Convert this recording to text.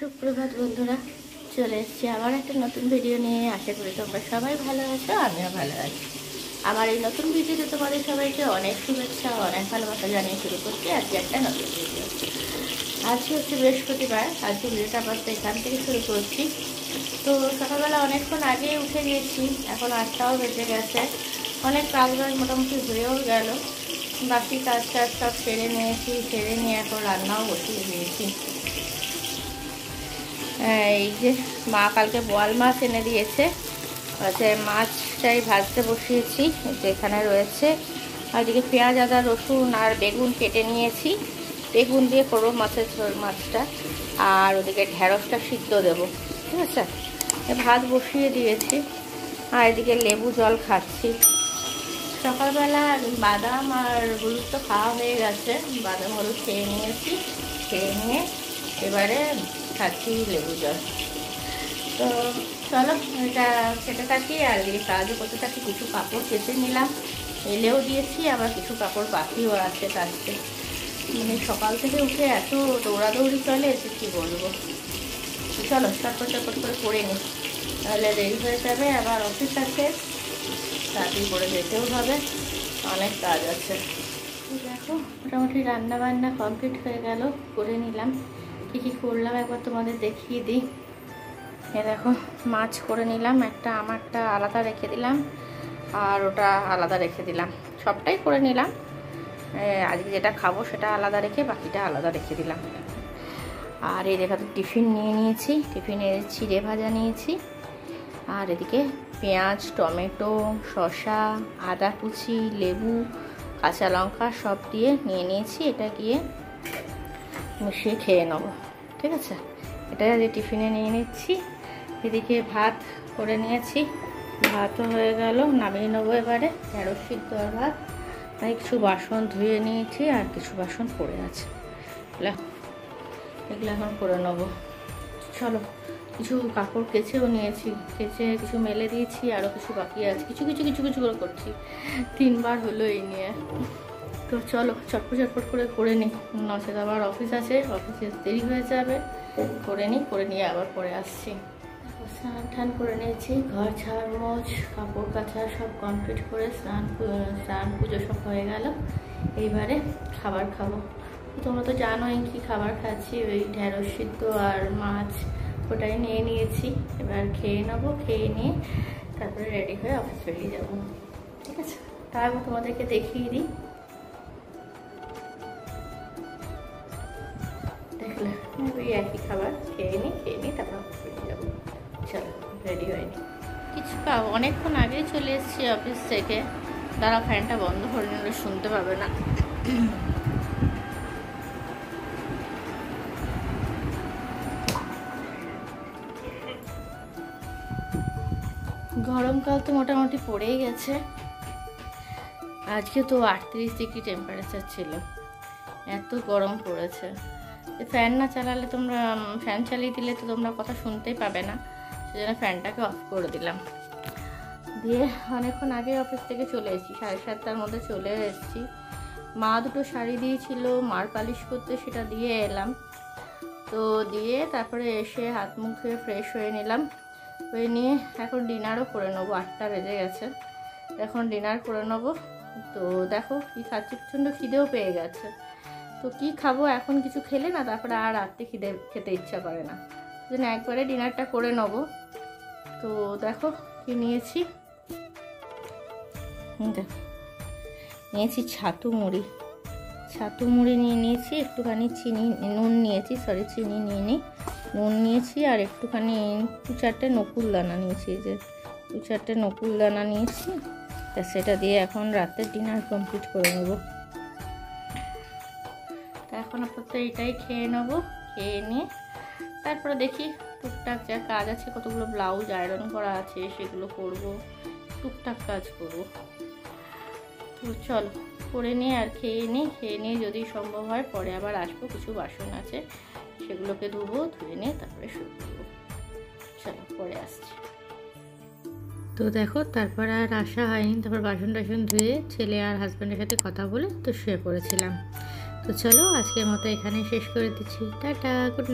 সুপ্রভাত বন্ধুরা, চলে এসেছি আবার একটা নতুন ভিডিও নিয়ে। আশা করি তোমরা সবাই ভালো আছো, আমিও ভালো আছি। আমার এই নতুন ভিডিওতে তোমাদের সবাইকে অনেক শুভেচ্ছা, অনেক ভালোবাসা জানিয়ে শুরু করছি আজকে একটা নতুন ভিডিও। আজকে হচ্ছে বৃহস্পতিবার, আজকে ভিডিওটা আবার এখান থেকে শুরু করছি। তো সকালবেলা অনেকক্ষণ আগে উঠে গেছি, এখন 8টাও বেজে গেছে। অনেক কাজবাজ মোটামুটি হয়েও গেল, বাকি কাজ সব সেরে নিয়েছি। সেরে নিয়ে এখন রান্নাও বসিয়ে দিয়েছি। এই যে মা কালকে বোয়াল মাছ এনে দিয়েছে, মাছটাই ভাজতে বসিয়েছি। যেখানে রয়েছে ওইদিকে পেঁয়াজ, আদা, রসুন আর বেগুন কেটে নিয়েছি। বেগুন দিয়ে করবো মাছের ঝোল মাছটা, আর ওদিকে ঢেঁড়সটা সিদ্ধ দেবো। ঠিক আছে, ভাত বসিয়ে দিয়েছি আর এদিকে লেবু জল খাচ্ছি। সকালবেলা বাদাম আর হলুদ তো খাওয়া হয়ে গেছে, বাদাম হলুদ খেয়ে নিয়েছি। খেয়ে নিয়ে এবারে খাচ্ছি লেবু জল। তো চলো এটা খেতে থাকি আর এই কাজও করতে থাকি। কিছু কাপড় কেচে নিলাম, এলেও দিয়েছি, আবার কিছু কাপড় বাকিও আছে কাচতে। মানে সকাল থেকে উঠে এত দৌড়াদৌড়ি চলে যে কী বলবো। চলো চটপট করে করে নিই, তাহলে দেরি হয়ে যাবে। আবার অফিস আছে, তাড়াতাড়ি করে যেতেও হবে, অনেক কাজ আছে। দেখো মোটামুটি রান্না বান্না কমপ্লিট হয়ে গেল, করে নিলাম। কী করলাম একবার তোমাদের দেখিয়ে দিই। এ দেখো মাছ করে নিলাম, একটা আমারটা আলাদা রেখে দিলাম আর ওটা আলাদা রেখে দিলাম। সবটাই করে নিলাম, আজকে যেটা খাবো সেটা আলাদা রেখে বাকিটা আলাদা রেখে দিলাম। আর এই দেখা তো টিফিন নিয়ে নিয়েছি, টিফিনে চিড়ে ভাজা নিয়েছি। আর এদিকে পেঁয়াজ, টমেটো, শসা, আদা কুচি, লেবু, কাঁচা লঙ্কা সব দিয়ে নিয়ে নিয়েছি। এটা গিয়ে মিশিয়ে খেয়ে নেবো। ঠিক আছে, এটা যে টিফিনে নিয়ে নিচ্ছি। এদিকে ভাত করে নিয়েছি, ভাতও হয়ে গেল, নামিয়ে নেবো এবারে। ঢেঁড়স সিদ্ধ আর ভাত। কিছু বাসন ধুয়ে নিয়েছি আর কিছু বাসন পড়ে আছে, এগুলো এখন করে নেবো। চলো, কিছু কাপড় কেচেও নিয়েছি, কেচে কিছু মেলে দিয়েছি, আরও কিছু বাকি আছে। কিছু করে করছি, 3বার হলো এই নিয়ে। তো চলো চটপট করে নিই, নচেত আবার অফিস আছে, অফিসে দেরি হয়ে যাবে। করে নিয়ে আবার পরে আসছি। স্নান করে নিয়েছি, ঘর ঝাড় মোছ কাপড় কাচা সব কমপ্লিট করে স্নান পুজো সব হয়ে গেল। এইবারে খাবার খাবো। তোমরা তো জানোই কি খাবার খাচ্ছি, ওই ঢেঁড়স সিদ্ধ আর মাছ, ওটাই নিয়ে নিয়েছি। এবার খেয়ে নেবো, খেয়ে নিয়ে তারপরে রেডি হয়ে অফিস বেরিয়ে যাবো। ঠিক আছে, তার তোমাদেরকে দেখিয়ে দিই। দেখলে ওই একই খাবার খেয়ে নিই তারপর অফিস বেরিয়ে যাবো। চলো রেডি হয়নি কিছু, অনেকক্ষণ আগেই চলে এসেছি অফিস থেকে। তারা ফ্যানটা বন্ধ করে নিলে শুনতে পাবে না। গরমকাল তো মোটামুটি পড়েই গেছে। আজকে তো 38 ডিগ্রি টেম্পারেচার ছিল, এত গরম পড়েছে। ফ্যান না চালালে তোমরা, ফ্যান চালিয়ে দিলে তো তোমরা কথা শুনতেই পাবে না, সেজন্য ফ্যানটাকে অফ করে দিলাম। দিয়ে অনেকক্ষণ আগে অফিস থেকে চলে এসেছি, 7:30টার মধ্যে চলে এসেছি। মা দুটো শাড়ি দিয়েছিল মার পালিশ করতে, সেটা দিয়ে এলাম। তো দিয়ে তারপরে এসে হাত মুখ ধুয়ে ফ্রেশ হয়ে নিলাম। হয়ে নিয়ে এখন ডিনারও করে নেবো, 8টা বেজে গেছে। এখন ডিনার করে নেবো। তো দেখো কি খাচ্ছি, প্রচণ্ড খিদেও পেয়ে গেছে। তো কি খাবো, এখন কিছু খেলে না তারপরে আর রাত্রে খেতে ইচ্ছা করে না, যেন একবারে ডিনারটা করে নেবো। তো দেখো কি নিয়েছি, দেখো নিয়েছি ছাতু মুড়ি নিয়ে নিয়েছি। একটুখানি নুন নিয়েছি, চিনি নিয়ে নিই, নুন নিয়েছি। আর একটুখানি 2-4টে নকুল দানা নিয়েছি, যে 2-4টে নকুল দানা নিয়েছি। তা সেটা দিয়ে এখন রাতের ডিনার কমপ্লিট করে নেবো। তা এখন আপাতত এটাই খেয়ে নেবো। খেয়ে নিয়ে তারপরে দেখি টুকটাক যা কাজ আছে, কতগুলো ব্লাউজ আয়রন করা আছে সেগুলো করবো, টুকটাক কাজ করবো। তো চলো করে নিয়ে আর খেয়ে নিয়ে যদি সম্ভব হয় পরে আবার আসবো। কিছু বাসন আছে সেগুলোকে ধুয়ে নিয়ে তারপরে শুরু করবো। চলো পরে আসছি। তো দেখো তারপর আর আসা হয়নি, তারপর বাসন টাসন ধুয়ে ছেলে আর হাজব্যান্ডের সাথে কথা বলে তো শুয়ে পড়েছিলাম। তো চলো আজকের মতো এখানে শেষ করে দিচ্ছি। Tata, good night.